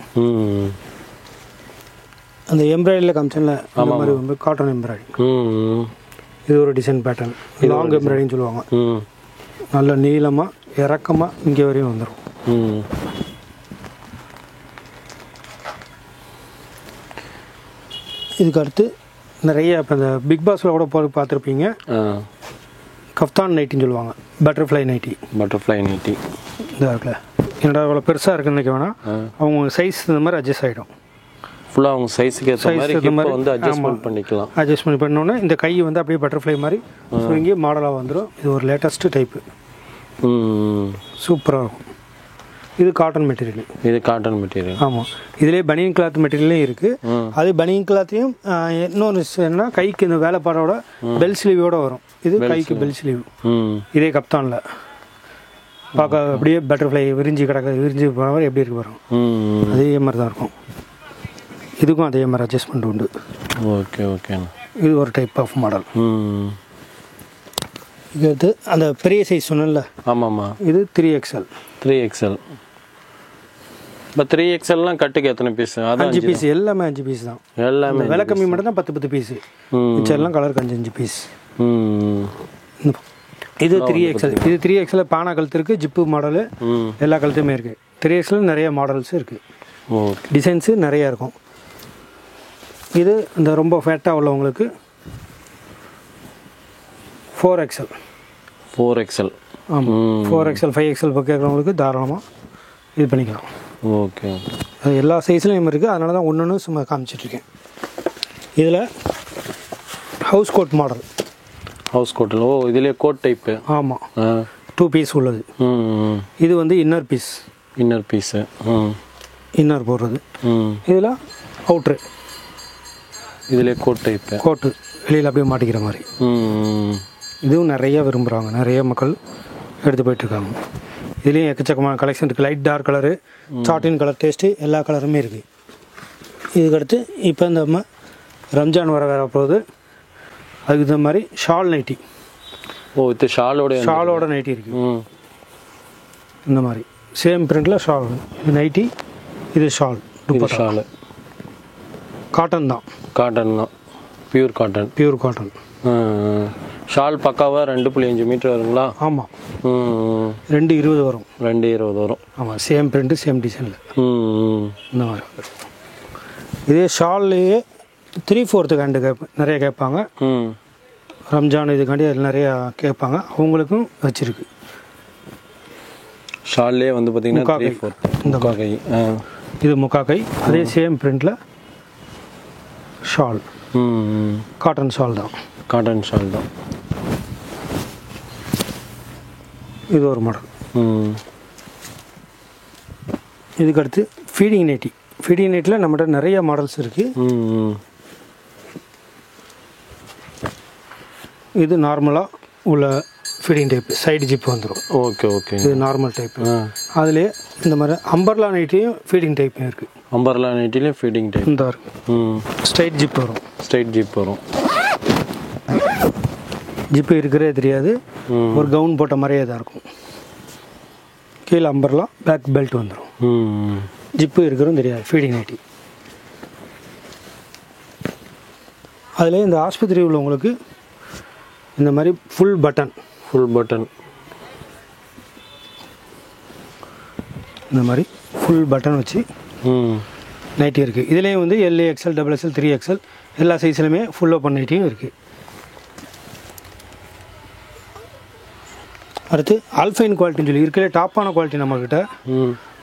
அந்த எம்ப்ராய்டரியில் காமிச்சேன்ல அந்த மாதிரி வந்து காட்டன் எம்ப்ராய்டரி. இது ஒரு டிசைன் பேட்டர்ன், லாங் எம்ப்ராய்டரின்னு சொல்லுவாங்க. நல்ல நீளமாக இறக்கமாக இங்கே வரையும் வந்துடும். இதுக்கு அடுத்து நிறைய இப்போ இந்த பிக் பாஸில் கூட போய் பார்த்துருப்பீங்க, கஃப்தான் நைட்டின்னு சொல்லுவாங்க, பட்டர்ஃப்ளை நைட்டி. இதாக இருக்குல்ல, என்னடா இவ்வளோ பெருசாக இருக்குன்னு நினைக்க வேணாம், அவங்க சைஸ் இந்த மாதிரி அட்ஜஸ்ட் ஆகிடும்.
ஃபுல்லாக அவங்க சைஸுக்கு ஏற்ற மாதிரி வந்து அட்ஜஸ்ட்மெண்ட் பண்ணிக்கலாம்.
அட்ஜஸ்ட்மெண்ட் பண்ணோன்னே இந்த கை வந்து அப்படியே பட்டர்ஃப்ளை மாதிரி சுருங்கி மாடலாக வந்துடும். இது ஒரு லேட்டஸ்ட்டு டைப்பு, சூப்பராக இருக்கும். இது காட்டன் மெட்டீரியல். ஆமாம், இதிலே பனியன் கிளாத் மெட்டீரியலும் இருக்குது. அது பனியன் கிளாத்தையும் இன்னொன்று என்னன்னா கைக்கு இந்த வேலைப்பாடோட பெல் ஸ்லீவோட வரும். இது கைக்கு பெல் ஸ்லீவ். இதே கப்தானில் பார்க்க அப்படியே பட்டர்ஃப்ளை விரிஞ்சு போன மாதிரி எப்படி இருக்கு வரும், அதே மாதிரி தான் இருக்கும். இதுக்கும் அதே மாதிரி அட்ஜஸ்ட்மெண்ட் உண்டு.
ஓகே.
இது ஒரு டைப் ஆஃப் மாடல். இது அந்த பெரிய சைஸ் சொன்னல.
ஆமாம்மா,
இது 3XL.
இப்போ 3XLலாம் கட்டுக்கு எத்தனை பீஸ்? அது
5 பீஸ், எல்லாமே 5 பீஸ் தான்.
எல்லாமே
விலை கம்மி மட்டும் தான் 10 பீஸ், மிச்சம் கலருக்கு 5 பீஸ். இது 3XL. இது 3XL பானா கழுத்து இருக்குது, ஜிப்பு மாடலு எல்லா கழுத்துமே இருக்குது. 3XL நிறைய மாடல்ஸ் இருக்குது, டிசைன்ஸு நிறையா இருக்கும். இது இந்த ரொம்ப ஃபேட்டாக உள்ளவங்களுக்கு 4XL. ஆமாம், 4XL 5XL இப்போ கேட்குறவங்களுக்கு தாராளமாக இது பண்ணிக்கலாம்.
ஓகே,
அது எல்லா சைஸ்லையும் இருக்குது, அதனால தான் ஒன்று சும்மா காமிச்சிட்ருக்கேன். இதில் ஹவுஸ் கோட் மாடல்.
ஓ, இதிலே கோட் டைப்பு.
ஆமாம், 2 பீஸ் உள்ளது. இது வந்து இன்னர் பீஸு இன்னர் போடுறது. இதில் அவுட்ரு,
இதிலே கோட் டைப்பு,
கோட்டு வெளியில் அப்படியே மாட்டிக்கிற மாதிரி. இதுவும் நிறைய விரும்புகிறாங்க, நிறைய மக்கள் எடுத்து போயிட்டுருக்காங்க. இதுலேயும் எக்கச்சக்கமான கலெக்ஷன் இருக்குது. லைட் டார்க் கலரு, சாட்டின் கலர் டேஸ்ட்டு, எல்லா கலருமே இருக்குது. இதுக்கடுத்து இப்போ இந்த ரம்ஜான் வர போகுது, அதுக்கு இந்த மாதிரி ஷால் நைட்டி.
ஓ இது ஷாலோட
நைட்டி இருக்குது. இந்த மாதிரி சேம் பிரிண்டில் ஷால். இது நைட்டி, இது ஷால்.
ஷால்
காட்டன் தான்.
Pure cotton. ஷால் பக்காவாக 2.5 மீட்டர் வருங்களா?
ஆமாம். 2.20 வரும்.
2.20 வரும்.
ஆமாம், சேம் பிரிண்ட்டு சேம் டிசைனில் இந்த மாதிரி. இதே ஷால்லையே 3/4 ஹேண்டு நிறைய கேட்பாங்க. ரம்ஜான் இதுக்காண்டி அதில் நிறையா கேட்பாங்க, அவங்களுக்கும் வச்சுருக்கு.
ஷால்லே வந்து பார்த்தீங்கன்னா
இந்த
முக்காக்கை.
இது முக்காக்கை. அதே சேம் பிரிண்டில் ஷால். காட்டன் ஷால் தான். இது ஒரு மாடல். இதுக்கடுத்து ஃபீடிங் நைட்டில் நம்மகிட்ட நிறைய மாடல்ஸ் இருக்குது. இது நார்மலாக உள்ள ஃபீடிங் டைப், சைடு ஜிப் வந்துடும்.
ஓகே.
இது நார்மல் டைப். அதுலேயே இந்த மாதிரி அம்பர்லா நைட்டியும் ஃபீடிங் டைப்பும் இருக்குது.
அம்பர்லா நைட்டிலையும் ஃபீடிங் டைப்
இந்த இருக்குது. ஸ்ட்ரைட் ஜிப் வரும். ஜிப்பு இருக்கிறதே தெரியாது, ஒரு கவுன் போட்ட மாதிரியே தான் இருக்கும். கீழே அம்பர்லா, பேக் பெல்ட் வந்துடும். ஜிப்பு இருக்கிறதும் தெரியாது. Feeding nighty. அதில் இந்த ஆஸ்பத்திரி உள்ளவங்களுக்கு இந்த மாதிரி ஃபுல் பட்டன் இந்த மாதிரி ஃபுல் பட்டன் வச்சு நைட்டி இருக்குது. இதுலேயே வந்து LA, XL, XXL, 3XL எல்லா சைஸ்லையுமே ஃபுல் ஓப்பன் நைட்டியும் இருக்குது. அடுத்து ஆல்ஃபைன் குவாலிட்டின்னு சொல்லி இருக்கிற டாப்பான குவாலிட்டி நம்மக்கிட்ட.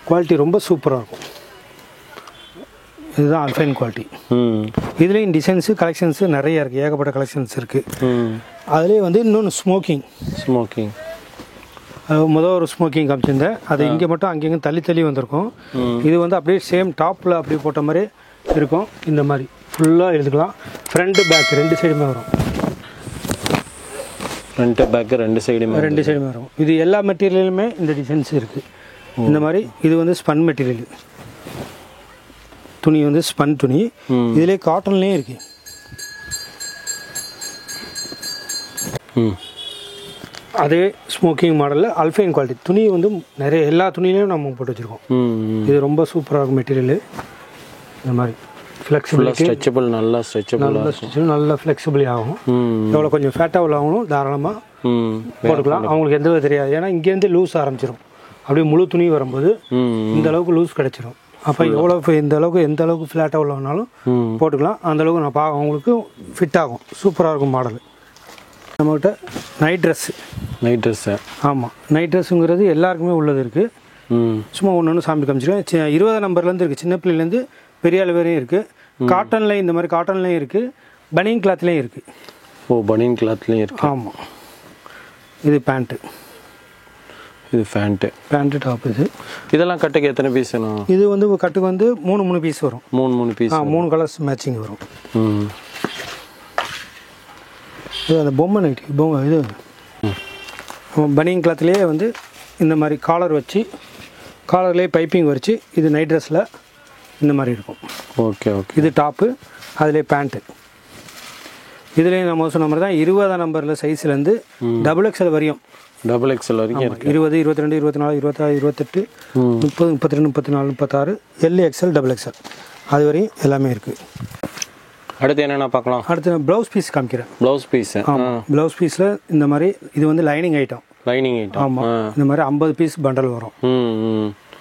குவாலிட்டி ரொம்ப சூப்பராக இருக்கும். இதுதான் ஆல்ஃபைன் குவாலிட்டி. இதுலேயும் டிசைன்ஸு கலெக்ஷன்ஸு நிறைய இருக்குது, ஏகப்பட்ட கலெக்ஷன்ஸ் இருக்குது. அதுலேயே வந்து இன்னொன்று ஸ்மோக்கிங் ஒரு ஸ்மோக்கிங் காமிச்சிருந்தேன். அது இங்கே மட்டும் அங்கேயும் தள்ளி வந்திருக்கும். இது வந்து அப்படியே சேம் டாப்பில் அப்படியே போட்ட மாதிரி இருக்கும். இந்த மாதிரி ஃபுல்லாக எடுத்துக்கலாம். ஃப்ரண்ட் பேக் 2 சைடுமே வரும்.
ரெண்டு சைடுமே
வரும். இது எல்லா மெட்டீரியலுமே இந்த டிசைன்ஸ் இருக்குது. இந்த மாதிரி இது வந்து ஸ்பன் மெட்டீரியல் துணி, வந்து ஸ்பன் துணி. இதிலே காட்டன்லேயும் இருக்குது. அதே ஸ்மோக்கிங் மாடலில் அல்ஃபைன் குவாலிட்டி துணி வந்து நிறைய எல்லா துணியிலையும் நம்ம போட்டு வச்சுருக்கோம். இது ரொம்ப சூப்பராக இருக்கும் மெட்டீரியல். இந்த மாதிரி
ஃப்ளெக்சிபிள், நல்லா
ஃப்ளெக்சிபிள் ஆகும். எவ்வளோ கொஞ்சம் ஃபேட்டாக உள்ளவங்களும் தாராளமாக போட்டுக்கலாம். அவங்களுக்கு எந்த தெரியாது. ஏன்னா இங்கேருந்து லூஸ் ஆரம்பிச்சிடும். அப்படியே முழு துணி வரும்போது இந்த அளவுக்கு லூஸ் கிடச்சிரும். அப்போ எந்த அளவுக்கு ஃப்ளாட்டாக உள்ளவனாலும் போட்டுக்கலாம். அந்த அளவுக்கு நான் அவங்களுக்கு ஃபிட் ஆகும். சூப்பராக இருக்கும் மாடல். நம்மகிட்ட நைட் ட்ரெஸ்ஸு. ஆமாம், நைட் ட்ரெஸ்ஸுங்கிறது எல்லாருக்குமே உள்ளது இருக்குது. சும்மா ஒன்று சாமி காமிச்சிருக்கேன். 20 நம்பர்லேருந்து இருக்குது. சின்ன பிள்ளைலேருந்து பெரிய அளவு வரையும் இருக்குது. காட்டன்லேயும் இந்த மாதிரி காட்டன்லேயும் இருக்குது, பனியன் கிளாத்லேயும் இருக்குது.
பனியன் கிளாத்லேயும் இருக்குது.
ஆமாம். இது பேண்ட்டு, டாப்.
இதெல்லாம் கட்டுக்கு எத்தனை பீஸ் வேணும்?
இது வந்து கட்டுக்கு வந்து 3 பீஸ் வரும். 3 கலர்ஸ் மேட்சிங் வரும். இது அந்த பொம்மை நைட்டி. இது பனியன் கிளாத்லேயே வந்து இந்த மாதிரி காலர் வச்சு, காலர்லேயே பைப்பிங் வச்சு, இது நைட் ட்ரெஸ்ஸில் இந்த மாதிரி இருக்கும்.
ஓகே.
இது டாப்பு, அதிலே பேண்ட்டு. இதுலேயும் நம்ம சொன்ன மாதிரி தான் 20 நம்பரில் சைஸ்லேருந்து XXL வரையும்.
XXL வரைக்கும்
20, 22, 24, 26, 28, 30, 32, 34, 36, LXL, XXL அது வரையும் எல்லாமே இருக்குது.
அடுத்து என்னென்ன பார்க்கலாம்?
அடுத்து நான் ப்ளவுஸ் பீஸ் காமிக்கிறேன். ப்ளவுஸ் பீஸில் இந்த மாதிரி இது வந்து லைனிங் ஐட்டம். ஆமாம். இந்த மாதிரி 50 பீஸ் பண்டல் வரும்.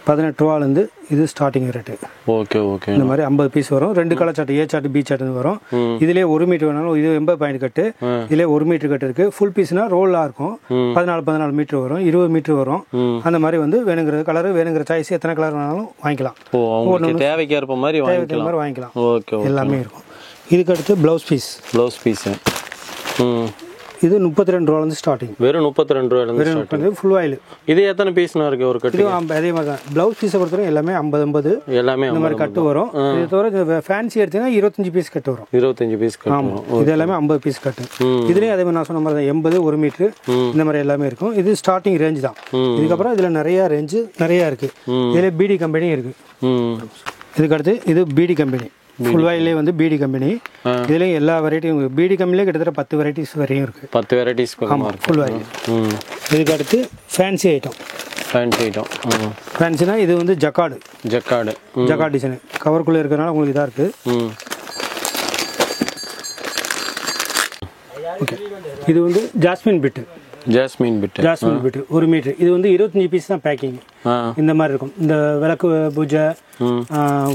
18 ரூபாலேருந்து இது ஸ்டார்டிங் ரேட்டு.
ஓகே.
இந்த மாதிரி 50 பீஸ் வரும். 2 colour chart, A chart, B chart வரும். இதுலேயே 1 மீட்டர் வேணாலும் இது 80 பாயிண்ட் கட்டு. இதுலேயே 1 மீட்டர் கட்டு இருக்குது. ஃபுல் பீஸ்னால் ரோலாக இருக்கும். 14 மீட்டர் வரும், 20 மீட்டர் வரும். அந்த மாதிரி வந்து வேணுங்கிற கலர், வேணுங்கிற சாய்ஸ், எத்தனை கலர் வேணாலும் வாங்கிக்கலாம்.
தேவைக்கேற்ப மாதிரி
வாங்கிக்கலாம். எல்லாமே இருக்கும். இதுக்கு அடுத்து ப்ளவுஸ் பீஸ். இது 32 ரூபாலேருந்து ஸ்டார்டிங்.
வெறும் 32 ரூபாயிலேருந்து
ஃபுல் ஆயில்.
இது எத்தனை பீஸ்னா இருக்குது ஒரு கட்டு?
அதே மாதிரி தான் ப்ளவுஸ் பீஸை பொறுத்தவரை எல்லாமே 50
எல்லாமே
இந்த மாதிரி கட்டு வரும். இது தவிர ஃபேன்சி எடுத்தீங்கன்னா 25 பீஸ் கட்டு வரும்.
25 பீஸ் கட்டு.
ஆமாம். இது எல்லாமே 50 பீஸ் கட்டு. இதுலேயும் அதே மாதிரி நான் சொன்ன மாதிரி தான் 80, 1 மீட்ரு இந்த மாதிரி எல்லாமே இருக்கும். இது ஸ்டார்டிங் ரேஞ்ச் தான். இதுக்கப்புறம் இதில் நிறையா ரேஞ்சு நிறையா இருக்குது. இதில் BD கம்பெனியும் இருக்குது. இதுக்கு அடுத்து இது BD கம்பெனி. ஃபுல் வாயிலே வந்து பிடி கம்பெனி. இதுலேயும் எல்லா வெரைட்டியும் பிடி கம்பெனிலே கிட்டத்தட்ட 10 வெரைட்டிஸ் வரையும் இருக்குது.
10 வெரைட்டிஸ்.
ஆமாம், ஃபுல் வாயில். இதுக்கு அடுத்து ஃபேன்சி ஐட்டம். ஃபேன்சினா இது வந்து ஜக்கார்டு டிசைன். கவருக்குள்ளே இருக்கிறனால உங்களுக்கு இதாக இருக்குது. ஓகே, இது வந்து ஜாஸ்மின் பிட்டு 1 மீட்டர். இது வந்து 25 பீஸ் தான் பேக்கிங். இந்த மாதிரி இருக்கும். இந்த விளக்கு பூஜை,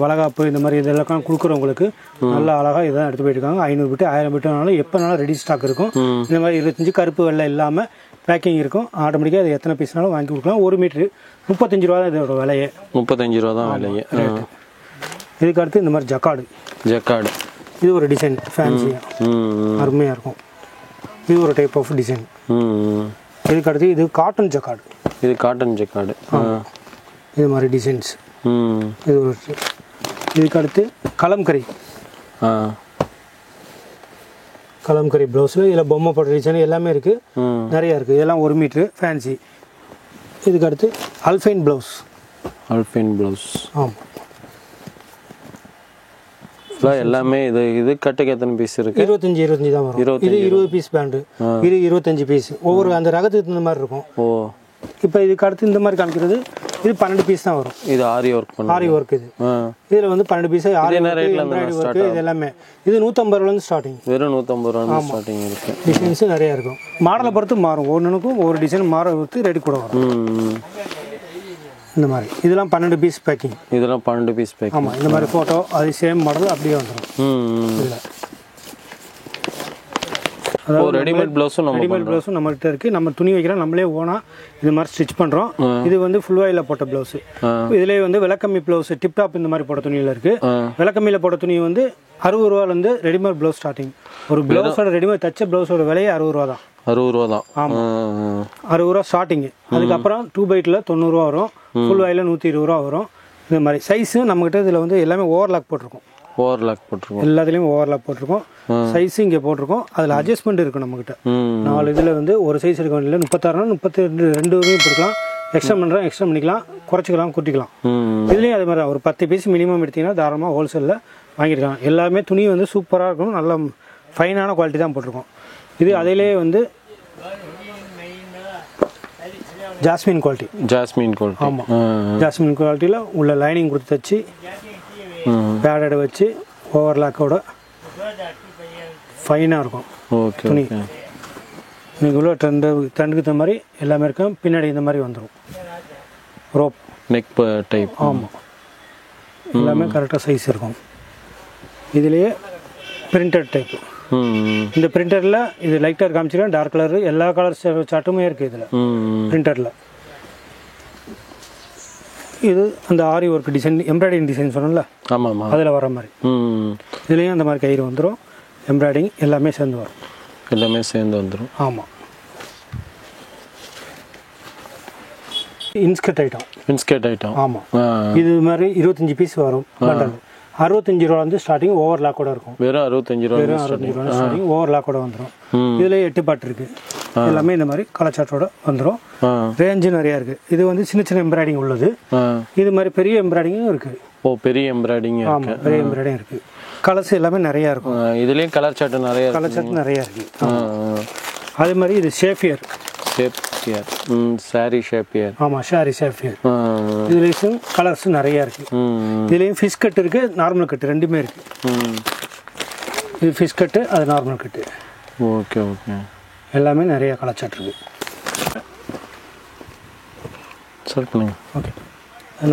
வளகாப்பு, இந்த மாதிரி இதெல்லாம் கொடுக்குறவங்களுக்கு நல்லா அழகாக இதான் எடுத்து போயிருக்காங்க. 500 பிட்டு 1000 பிட்டுனாலும் எப்போனாலும் ரெடி ஸ்டாக் இருக்கும். இந்த மாதிரி 25 கருப்பு வெள்ளை இல்லாமல் பேக்கிங் இருக்கும். ஆட்டோமேட்டிக்காக அது எத்தனை பீஸ்னாலும் வாங்கி கொடுக்கலாம். 1 மீட்ரு 35 ரூபா தான் இதோட விலையே. 35 ரூபா தான் விலையே. இதுக்கு அடுத்து இந்த மாதிரி ஜக்கார்டு. இது ஒரு டிசைன் ஃபேன்சியாக அருமையாக இருக்கும். இது ஒரு டைப் ஆஃப் டிசைன். இதுக்கு அடுத்து இது காட்டன் ஜக்கார்டு. இது மாதிரி டிசைன்ஸ். இது ஒரு. இதுக்கு அடுத்து கலம்கரி ப்ளவுஸில் இதில் பொம்மை போட்ட டிசைன் எல்லாமே இருக்குது, நிறையா இருக்குது. இதெல்லாம் 1 மீட்ரு ஃபேன்சி. இதுக்கு அடுத்து அல்ஃபைன் ப்ளவுஸ். ஆமாம்,
எல்லாமே. இது கட்டுக்கு எத்தனை பீஸ் இருக்கு?
25 தான் வரும். இது 20 பீஸ் பேண்டு, இது 25 பீஸ். ஒவ்வொரு அந்த ரகத்துக்கு தகுந்த மாதிரி இருக்கும். இப்போ இதுக்கு அடுத்து இந்த மாதிரி காமிக்கிறது இது 12 பீஸ் தான் வரும்.
இது ஆரி ஒர்க்.
இதுல வந்து 12 பீஸ் இது எல்லாமே. இது 150 ரூபாயிலிருந்து ஸ்டார்டிங்.
வெறும் 150 ரூபாய் ஸ்டார்டிங் இருக்கு.
டிசைன்ஸ் நிறைய இருக்கும். மாடலை பொறுத்து மாறும். ஒன்றுக்கும் ஒரு டிசைன் மாற பொறுத்து ரேட் கூட வரும். இந்த மாதிரி இதெல்லாம் 12 பீஸ் பேக்கிங். ஆமாம், இந்த மாதிரி ஃபோட்டோ அது சேம் மாடல் அப்படியே வந்துடும். இதில் அதாவது ரெடிமேட் ப்ளவுஸும் நம்மகிட்ட இருக்குது. நம்ம துணி வைக்கிறோம், நம்மளே ஓனாக இது மாதிரி ஸ்டிச் பண்ணுறோம். இது வந்து ஃபுல் வாயில் போட்ட ப்ளவுஸு. இதுலேயே வந்து விளக்கம்மி ப்ளவுஸ் டிப்டாப் இந்த மாதிரி போட்ட துணியில் இருக்குது. விளக்கம்மியில் போட்ட துணி வந்து 60 ரூபாலேருந்து ரெடிமேட் ப்ளவுஸ் ஸ்டார்டிங். ஒரு ப்ளவுஸோட ரெடிமேட் தச்ச ப்ளவுஸோட விலையே 60 ரூபா தான். 60 ரூபா ஸ்டார்டிங்கு. அதுக்கப்புறம் 2x ல 90 ரூபா வரும். ஃபுல் வாயில் 120 ரூபா வரும். இந்த மாதிரி சைஸு நம்மகிட்ட இதில் வந்து எல்லாமே ஓவர்லாக் போட்டிருக்கோம். எல்லாத்துலேயும் ஓவர்லாக் போட்டிருக்கோம். சைஸு இங்கே போட்டிருக்கோம். அதில் அட்ஜஸ்ட்மெண்ட் இருக்கும் நம்மகிட்ட. 4 இதில் வந்து ஒரு சைஸ் எடுக்க வேண்டிய 36 32 வரையும் போட்டுக்கலாம். எக்ஸ்ட்ரா பண்ணிக்கலாம், குறைச்சிக்கலாம், கூட்டிக்கலாம். இதுலேயும் அதே மாதிரி ஒரு 10 பீஸ் மினிமம் எடுத்திங்கன்னா தாராளமாக ஹோல்சேலில் வாங்கியிருக்காங்க. எல்லாமே துணி வந்து சூப்பராக இருக்கும். நல்ல ஃபைனான குவாலிட்டி தான் போட்டிருக்கோம். இது அதிலே வந்து ஜாஸ்மின் குவாலிட்டி. ஆமாம், ஜாஸ்மின் குவாலிட்டியில் உள்ள லைனிங் கொடுத்து தச்சு பேடட் வச்சு ஓவர்லாக்கோட ஃபைனாக இருக்கும் துணி. இன்னைக்கு உள்ள ட்ரெண்டுக்கு தகுந்த மாதிரி எல்லாமே இருக்கும். பின்னாடி இந்த மாதிரி வந்துடும் ரோப்
நெக் டைப்.
ஆமாம், எல்லாமே கரெக்டாக சைஸ் இருக்கும். இதுலேயே பிரிண்டட் டைப்பு. இந்த பிரிண்டரில் இது லைட் கலர் காமிச்சிருக்கேன், டார்க் கலர், எல்லா கலர் சார்ட்டுமே இருக்குது இதில் பிரிண்டரில். இது அந்த ஆரி ஒர்க் டிசைன், எம்ப்ராய்டிங் டிசைன் சொன்னோம்ல, அதில் வர மாதிரி. இதுலேயும் அந்த மாதிரி கயிறு வந்துடும். எம்ப்ராய்டிங் எல்லாமே சேர்ந்து வந்துடும். ஆமாம், இன்ஸ்கர்ட் ஐட்டம். ஆமாம், இது மாதிரி 25 பீஸ் வரும் பண்டல். 65 ரூபாலேருந்து ஸ்டார்டிங். ஓவர்லாக்கோட இருக்கும்.
வெறும் 65 ரூபா
ஸ்டார்டிங். ஓவர்லாக்கோட வந்துடும். இதில் 8 பாட்டு இருக்குது. எல்லாமே இந்த மாதிரி கலச்சாட்டோட வந்துடும். ரேஞ்சு நிறையா இருக்குது. இது வந்து சின்ன எம்ப்ராய்டிங் உள்ளது. இது மாதிரி பெரிய எம்ப்ராய்டிங்கும் இருக்குது.
பெரிய எம்ப்ராய்டிங்.
ஆமாம், பெரிய எம்ப்ராய்டிங் இருக்குது. கலர்ஸ் எல்லாமே நிறையா இருக்கும்.
இதுலேயும் கலர் சார்ட்
நிறையா இருக்குது. அதே மாதிரி இது ஷேப்பியர்.
சாரி ஷேப்பியர்.
ஆமாம், சாரி ஷேப்பியர். இதுலேயும் கலர்ஸ் நிறையா இருக்குது. இதுலேயும் ஃபிஷ் கட் இருக்குது, நார்மல் கட்டு ரெண்டுமே இருக்குது. இது ஃபிஷ் கட்டு, அது நார்மல் கட்டு.
ஓகே.
எல்லாமே நிறைய கலச்சாட் இருக்குது. ஓகே,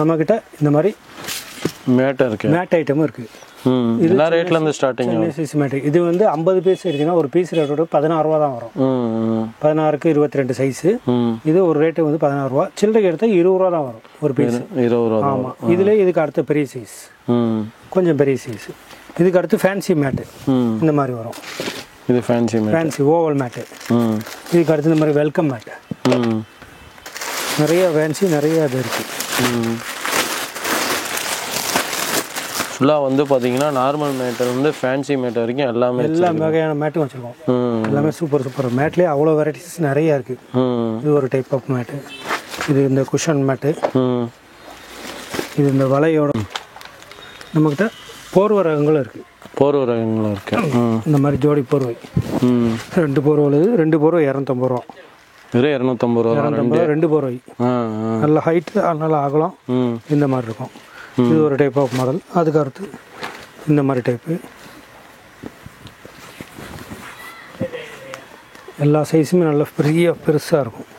நம்மக்கிட்ட இந்த மாதிரி மேட் ஐட்டமும் இருக்குது.
எல்லா ரேட்ல இருந்து ஸ்டார்டிங்.
இது வந்து 50 பீஸ் எடுத்தீங்கன்னா ஒரு பீஸ் ரேட்டோட 16 ரூபா தான் வரும். 16க்கு 22 சைஸு. இது ஒரு ரேட்டு வந்து 16 ரூபா. சில்லறைக்கு எடுத்தால் 20 ரூபா தான் வரும் ஒரு பீஸ்.
20 ரூபா.
ஆமாம், இதுல இதுக்கு அடுத்த பெரிய சைஸ், கொஞ்சம் பெரிய சைஸ். இதுக்கு அடுத்து ஃபேன்சி மேட்டு இந்த மாதிரி வரும்.
இது ஃபேன்சி
ஓவல் மேட்டு. இதுக்கு அடுத்து இந்த மாதிரி வெல்கம் மேட்டு. நிறைய ஃபேன்சி நிறைய இது இருக்குது.
ஃபுல்லாக வந்து பார்த்தீங்கன்னா நார்மல் மேட்டர் வந்து ஃபேன்சி மேட் வரைக்கும் எல்லா
வகையான மேட்டும் வச்சுருக்கோம். எல்லாமே சூப்பர் மேட்லேயே அவ்வளோ வெரைட்டிஸ் நிறையா இருக்குது. இது ஒரு டைப் ஆஃப் மேட்டு. இது இந்த குஷன் மேட்டு. இது இந்த வலையோட நம்மக்கிட்ட போர்வை ரகங்களும் இருக்குது.
போர்வை ரகங்களும் இருக்குது.
இந்த மாதிரி ஜோடி போர்வை 2 போர்வை உள்ளது. 2 போர்வை 250 ரூபா.
வெறும் 250 ரூபா.
2 போர்வை நல்ல ஹைட்டு நல்லா அகலம் இந்த மாதிரி இருக்கும். இது ஒரு டைப் ஆஃப் மாடல். அதுக்கு அடுத்து இந்த மாதிரி டைப்பு எல்லா சைஸுமே நல்லா பெருசாக இருக்கும்.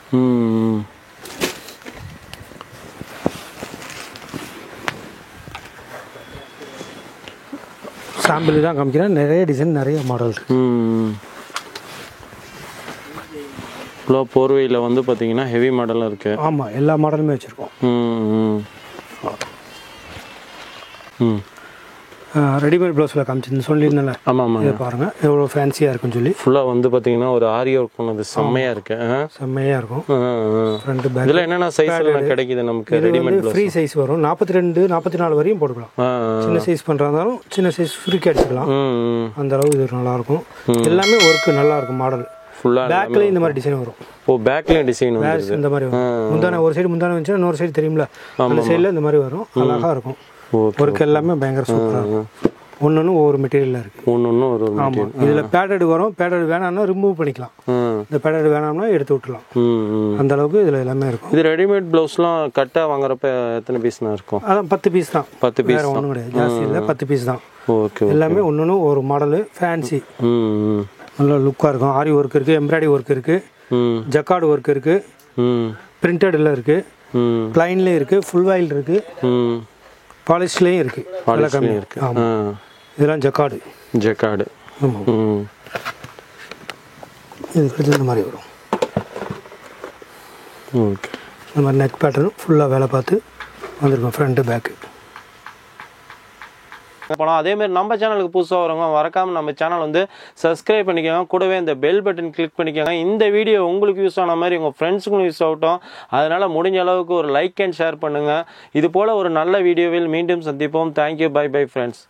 சாம்பிள் தான் காமிக்கிறேன். நிறைய டிசைன் நிறைய மாடல் இருக்கு.
போர்வையில் வந்து பார்த்தீங்கன்னா ஹெவி மாடலும் இருக்கு.
ஆமாம், எல்லா மாடலுமே வச்சுருக்கோம். ரெடிமேட் ப்ளவுஸில் காமிச்சு சொல்லியிருந்தேன்ல.
ஆமாம்,
இதை பாருங்கள் எவ்வளோ ஃபேன்சியாக இருக்குன்னு சொல்லி.
ஃபுல்லாக வந்து பார்த்தீங்கன்னா ஒரு ஆரி ஒர்க் பண்ணது செம்மையாக இருக்கு.
செம்மையாக இருக்கும். ஃப்ரண்ட் பேக்
இதில் என்னென்ன சைஸ்லாம் கிடைக்குது நமக்கு? ரெடிமேட்
ஃப்ரீ சைஸ் வரும். 42 44 வரையும் போட்டுக்கலாம். சின்ன சைஸ் பண்ணுறதாலும் சின்ன சைஸ் ஃப்ரீக்கு எடுத்துக்கலாம். அந்த அளவு இது நல்லாயிருக்கும். எல்லாமே ஒர்க்கு நல்லாயிருக்கும். மாடல் ஃபுல்லாக பேக்லேயும் இந்த மாதிரி டிசைன் வரும்.
பேக்லேயும் டிசைன் வரும்.
இந்த மாதிரி வரும். முந்தான ஒரு சைடு முந்தான வந்துச்சுன்னா இன்னொரு சைடு தெரியுமில்ல, அந்த சைடில் இந்த மாதிரி வரும். அழகாக இருக்கும். ஒர்க் எல்லாமே பயங்கர சூப்பராக இருக்கும். ஒன்று ஒவ்வொரு மெட்டீரியலில் இருக்குது.
ஒரு
ஆமாம். இதில் பேடட் வரும். பேடட் வேணாம்னா ரிமூவ் பண்ணிக்கலாம். இந்த பேடட் வேணாம்னா எடுத்து விட்டுலாம். அந்த அளவுக்கு இதில் எல்லாமே இருக்கும்.
இது ரெடிமேட் ப்ளவுஸ்லாம் கட்டாக வாங்குறப்ப எத்தனை பீஸ்னா இருக்கும்?
அதான் 10 பீஸ் தான்.
10 பீஸ்
ஒன்றும் கிடையாது, ஜாஸ்தி இல்லை. 10 பீஸ் தான்.
ஓகே.
எல்லாமே ஒன்று ஒரு மாடலு ஃபேன்சி நல்ல லுக்காக இருக்கும். ஆரி ஒர்க் இருக்குது, எம்ப்ராய்டரி ஒர்க் இருக்குது, ஜக்கார்டு ஒர்க் இருக்குது, பிரிண்டடில் இருக்குது, ப்ளைன்லேயும் இருக்குது, ஃபுல் வாயில் இருக்குது, பாலிஷ்லேயும் இருக்குது. ஆமாம், இதெல்லாம் ஜக்கார்டு. ஆமாம். இது கிடைச்சது இந்த மாதிரி வரும்.
ஓகே.
இந்த மாதிரி நெக் பேட்டர்ன் ஃபுல்லாக வேலை பார்த்து வந்திருக்கோம். ஃப்ரண்ட்டு பேக்கு
போனோம். அதேமாதிரி நம்ம சேனலுக்கு புதுசாக வரவங்க மறக்காமல் நம்ம சேனல் வந்து சப்ஸ்கிரைப் பண்ணிக்கோங்க. கூடவே இந்த பெல் பட்டன் கிளிக் பண்ணிக்கோங்க. இந்த வீடியோ உங்களுக்கு யூஸ் ஆன மாதிரி உங்கள் ஃப்ரெண்ட்ஸுக்கும் யூஸ் ஆகட்டும். அதனால் முடிஞ்ச அளவுக்கு ஒரு லைக் அண்ட் ஷேர் பண்ணுங்கள். இது போல் ஒரு நல்ல வீடியோவில் மீண்டும் சந்திப்போம். தேங்க்யூ. Bye bye friends.